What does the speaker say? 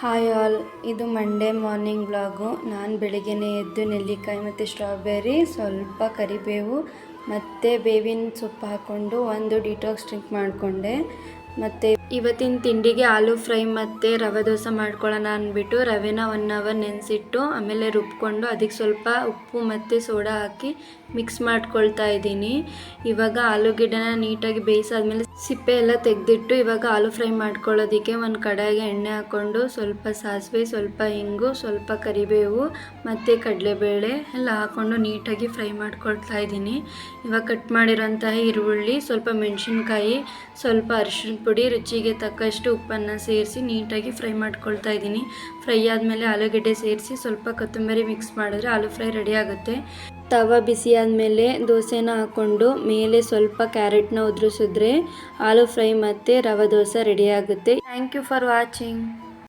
Hi all, ಇದು Monday morning vlog. ನಾನು ಬೆಳಿಗ್ಗೆನೇ ಎದ್ದು ನೆಲ್ಲಿಕಾಯಿ ಮತ್ತು ಸ್ಟ್ರಾಬೆರಿ, ಸ್ವಲ್ಪ ಕರಿಬೇವು ಮತ್ತು ಬೇವಿನ ಸೊಪ್ಪು ಹಾಕ್ಕೊಂಡು ಒಂದು ಡಿಟಾಕ್ಸ್ ಡ್ರಿಂಕ್ ಮಾಡಿಕೊಂಡೆ. ಮತ್ತು ಇವತ್ತಿನ ತಿಂಡಿಗೆ ಆಲೂ ಫ್ರೈ ಮತ್ತು ರವೆ ದೋಸೆ ಮಾಡ್ಕೊಳ್ಳೋಣ ಅಂದ್ಬಿಟ್ಟು ರವೆನ 1 ಅವರ್ ನೆನೆಸಿಟ್ಟು ಆಮೇಲೆ ರುಬ್ಕೊಂಡು ಅದಕ್ಕೆ ಸ್ವಲ್ಪ ಉಪ್ಪು ಮತ್ತು ಸೋಡಾ ಹಾಕಿ ಮಿಕ್ಸ್ ಮಾಡ್ಕೊಳ್ತಾ ಇದ್ದೀನಿ. ಇವಾಗ ಆಲೂಗೆಡ್ಡೆನ ನೀಟಾಗಿ ಬೇಯಿಸಾದ್ಮೇಲೆ ಸಿಪ್ಪೆ ಎಲ್ಲ ತೆಗೆದಿಟ್ಟು ಇವಾಗ ಆಲೂ ಫ್ರೈ ಮಾಡ್ಕೊಳ್ಳೋದಕ್ಕೆ ಒಂದು ಕಡಾಯಿಗೆ ಎಣ್ಣೆ ಹಾಕ್ಕೊಂಡು ಸ್ವಲ್ಪ ಸಾಸಿವೆ, ಸ್ವಲ್ಪ ಇಂಗು, ಸ್ವಲ್ಪ ಕರಿಬೇವು ಮತ್ತು ಕಡಲೆಬೇಳೆ ಎಲ್ಲ ಹಾಕ್ಕೊಂಡು ನೀಟಾಗಿ ಫ್ರೈ ಮಾಡ್ಕೊಳ್ತಾ ಇದ್ದೀನಿ. ಇವಾಗ ಕಟ್ ಮಾಡಿರೋಂತಹ ಈರುಳ್ಳಿ, ಸ್ವಲ್ಪ ಮೆಣಸಿನ್ಕಾಯಿ, ಸ್ವಲ್ಪ ಅರಿಶಿಣ ಪುಡಿ, ರುಚಿಗೆ ತಕ್ಕಷ್ಟು ಉಪ್ಪನ್ನು ಸೇರಿಸಿ ನೀಟಾಗಿ ಫ್ರೈ ಮಾಡ್ಕೊಳ್ತಾ ಇದ್ದೀನಿ. ಫ್ರೈ ಆದಮೇಲೆ ಆಲೂಗೆಡ್ಡೆ ಸೇರಿಸಿ ಸ್ವಲ್ಪ ಕೊತ್ತಂಬರಿ ಮಿಕ್ಸ್ ಮಾಡಿದ್ರೆ ಆಲೂ ಫ್ರೈ ರೆಡಿ ಆಗುತ್ತೆ. ತವ ಬಿಸಿ ಆದಮೇಲೆ ದೋಸೆನ ಹಾಕ್ಕೊಂಡು ಮೇಲೆ ಸ್ವಲ್ಪ ಕ್ಯಾರೆಟ್ನ ಉದುರಿಸಿದ್ರೆ ಆಲೂ ಫ್ರೈ ಮತ್ತು ರವೆ ದೋಸೆ ರೆಡಿ ಆಗುತ್ತೆ. Thank you for watching.